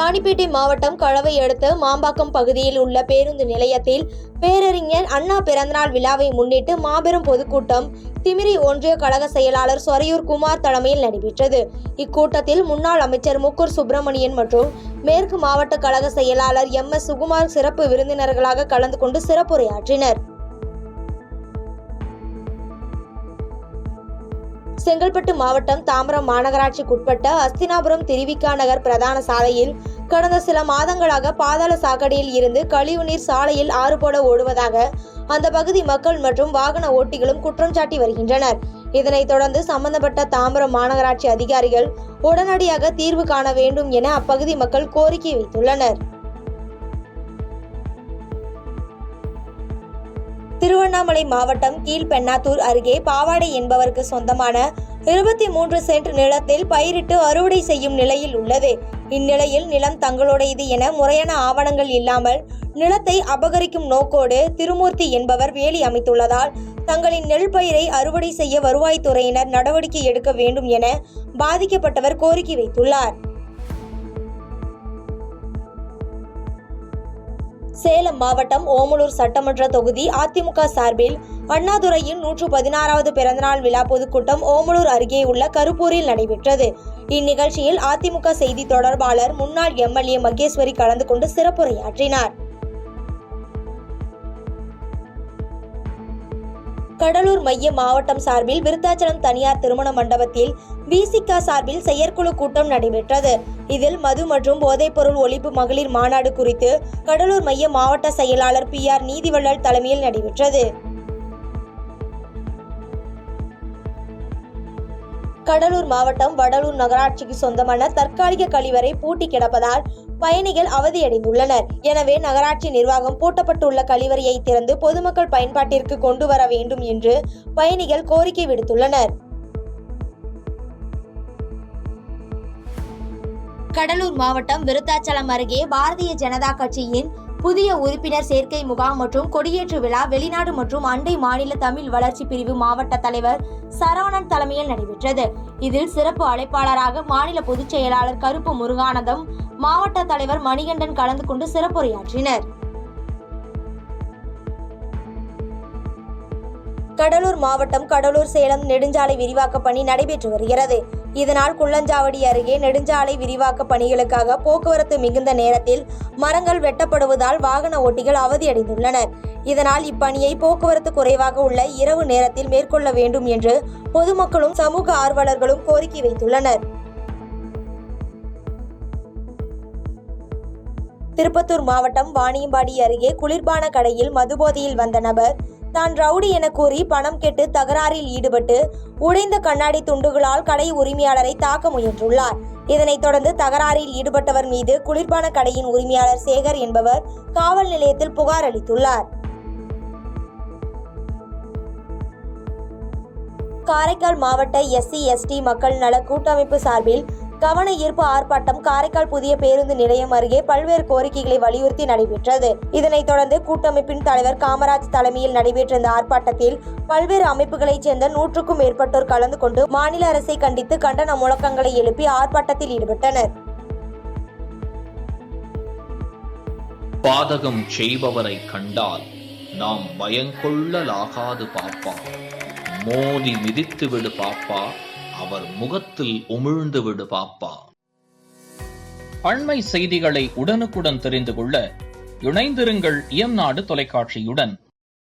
ராணிப்பேட்டை மாவட்டம் கழவை அடுத்த மாம்பாக்கம் பகுதியில் உள்ள பேருந்து நிலையத்தில் பேரறிஞர் அண்ணா பிறந்தநாள் விழாவை முன்னிட்டு மாபெரும் பொதுக்கூட்டம் திமிரி ஒன்றிய கழக செயலாளர் சொரையூர் குமார் தலைமையில் நடைபெற்றது. இக்கூட்டத்தில் முன்னாள் அமைச்சர் முக்கூர் சுப்பிரமணியன் மற்றும் மேற்கு மாவட்ட கழக செயலாளர் MS சுகுமார் சிறப்பு விருந்தினர்களாக கலந்து கொண்டு சிறப்புரையாற்றினர். செங்கல்பட்டு மாவட்டம் தாம்பரம் மாநகராட்சிக்குட்பட்ட அஸ்தினாபுரம் திருவிக்கா நகர் பிரதான சாலையில் கடந்த சில மாதங்களாக பாதாள சாக்கடையில் இருந்து கழிவுநீர் சாலையில் ஆறு போல ஓடுவதாக அந்த பகுதி மக்கள் மற்றும் வாகன ஓட்டிகளும் குற்றம் சாட்டி வருகின்றனர். இதனைத் தொடர்ந்து சம்பந்தப்பட்ட தாம்பரம் மாநகராட்சி அதிகாரிகள் உடனடியாக தீர்வு காண வேண்டும் என அப்பகுதி மக்கள் கோரிக்கை வைத்துள்ளனர். திருவண்ணாமலை மாவட்டம் கீழ்பெண்ணாத்தூர் அருகே பாவாடை என்பவருக்கு சொந்தமான 23 சென்ட் நிலத்தில் பயிரிட்டு அறுவடை செய்யும் நிலையில் உள்ளது. இந்நிலையில் நிலம் தங்களுடையது என முறையான ஆவணங்கள் இல்லாமல் நிலத்தை அபகரிக்கும் நோக்கோடு திருமூர்த்தி என்பவர் வேலி அமைத்துள்ளதால் தங்களின் நெல் பயிரை அறுவடை செய்ய வருவாய்த்துறையினர் நடவடிக்கை எடுக்க வேண்டும் என பாதிக்கப்பட்டவர் கோரிக்கை வைத்துள்ளார். சேலம் மாவட்டம் ஓமலூர் சட்டமன்ற தொகுதி அதிமுக சார்பில் அண்ணாதுரையின் 116வது பிறந்தநாள் விழா பொதுக்கூட்டம் ஓமலூர் அருகே உள்ள கருப்பூரில் நடைபெற்றது. இந்நிகழ்ச்சியில் அதிமுக செய்தி தொடர்பாளர் முன்னாள் MLA மகேஸ்வரி கலந்து கொண்டு சிறப்புரையாற்றினார். கடலூர் மைய மாவட்டம் சார்பில் விருத்தாச்சலம் தனியார் திருமண மண்டபத்தில் VCK சார்பில் செயற்குழு கூட்டம் நடைபெற்றது. இதில் மது மற்றும் போதைப்பொருள் ஒழிப்பு மகளிர் மாநாடு குறித்து கடலூர் மைய மாவட்ட செயலாளர் PR நீதிவள்ளல் தலைமையில் நடைபெற்றது. கடலூர் மாவட்டம் வடலூர் நகராட்சிக்கு சொந்தமான தற்காலிக கழிவறை பூட்டி கிடப்பதால் பயணிகள் அவதியடைந்துள்ளனர். எனவே நகராட்சி நிர்வாகம் பூட்டப்பட்டுள்ள கழிவறையை திறந்து பொதுமக்கள் பயன்பாட்டிற்கு கொண்டு வர வேண்டும் என்று பயணிகள் கோரிக்கை விடுத்துள்ளனர். கடலூர் மாவட்டம் விருத்தாச்சலம் அருகே பாரதிய ஜனதா கட்சியின் புதிய உறுப்பினர் சேர்க்கை முகாம் மற்றும் கொடியேற்று விழா வெளிநாடு மற்றும் அண்டை மாநில தமிழ் வளர்ச்சி பிரிவு மாவட்ட தலைவர் சரவணன் தலைமையில் நடைபெற்றது. இதில் சிறப்பு அழைப்பாளராக மாநில பொதுச் செயலாளர் கருப்பு முருகானந்தம், மாவட்ட தலைவர் மணிகண்டன் கலந்து கொண்டு சிறப்புரையாற்றினர். கடலூர் மாவட்டம் கடலூர் சேலம் நெடுஞ்சாலை விரிவாக்க பணி நடைபெற்று வருகிறது. இதனால் குள்ளஞ்சாவடி அருகே நெடுஞ்சாலை விரிவாக்க பணிகளுக்காக போக்குவரத்து மிகுந்த நேரத்தில் மரங்கள் வெட்டப்படுவதால் வாகன ஓட்டிகள் அவதியடைந்துள்ளனர். இதனால் இப்பணியை போக்குவரத்து குறைவாக உள்ள இரவு நேரத்தில் மேற்கொள்ள வேண்டும் என்று பொதுமக்களும் சமூக ஆர்வலர்களும் கோரிக்கை வைத்துள்ளனர். திருப்பத்தூர் மாவட்டம் வாணியம்பாடி அருகே குளிர்பான கடையில் மதுபோதையில் வந்த நபர் தான் ரவுடி என கூறி பணம் கேட்டு தகராறில் ஈடுபட்டு உடைந்த கண்ணாடி துண்டுகளால் கடை உரிமையாளரை தாக்க முயன்றுள்ளார். இதனைத் தொடர்ந்து தகராறில் ஈடுபட்டவர் மீது குளிர்பான கடையின் உரிமையாளர் சேகர் என்பவர் காவல் நிலையத்தில் புகார் அளித்துள்ளார். காரைக்கால் மாவட்ட SC/ST மக்கள் நல கூட்டமைப்பு சார்பில் கவன ஈர்ப்பு ஆர்ப்பாட்டம் காரைக்கால் புதிய பேருந்து நிலையம் அருகே பல்வேறு கோரிக்கைகளை வலியுறுத்தி நடைபெற்றது. இதனைத் தொடர்ந்து கூட்டமைப்பின் தலைவர் காமராஜ் தலைமையில் நடைபெற்ற இந்த ஆர்ப்பாட்டத்தில் பல்வேறு அமைப்புகளைச் சேர்ந்த 100க்கும் மேற்பட்டோர் கலந்து கொண்டு மாநில அரசை கண்டித்து கண்டன முழக்கங்களை எழுப்பி ஆர்ப்பாட்டத்தில் ஈடுபட்டனர். பாதகம் செய்பவரை கண்டால் நாம் பயங்கொள்ளலாகாது பாப்பா, மோதி மிதித்து விடு பாப்பா, அவர் முகத்தில் உமிழ்ந்து விடு பாப்பா. அண்மை செய்திகளை உடனுக்குடன் தெரிந்து கொள்ள இணைந்திருங்கள் இயம்நாடு தொலைக்காட்சியுடன்.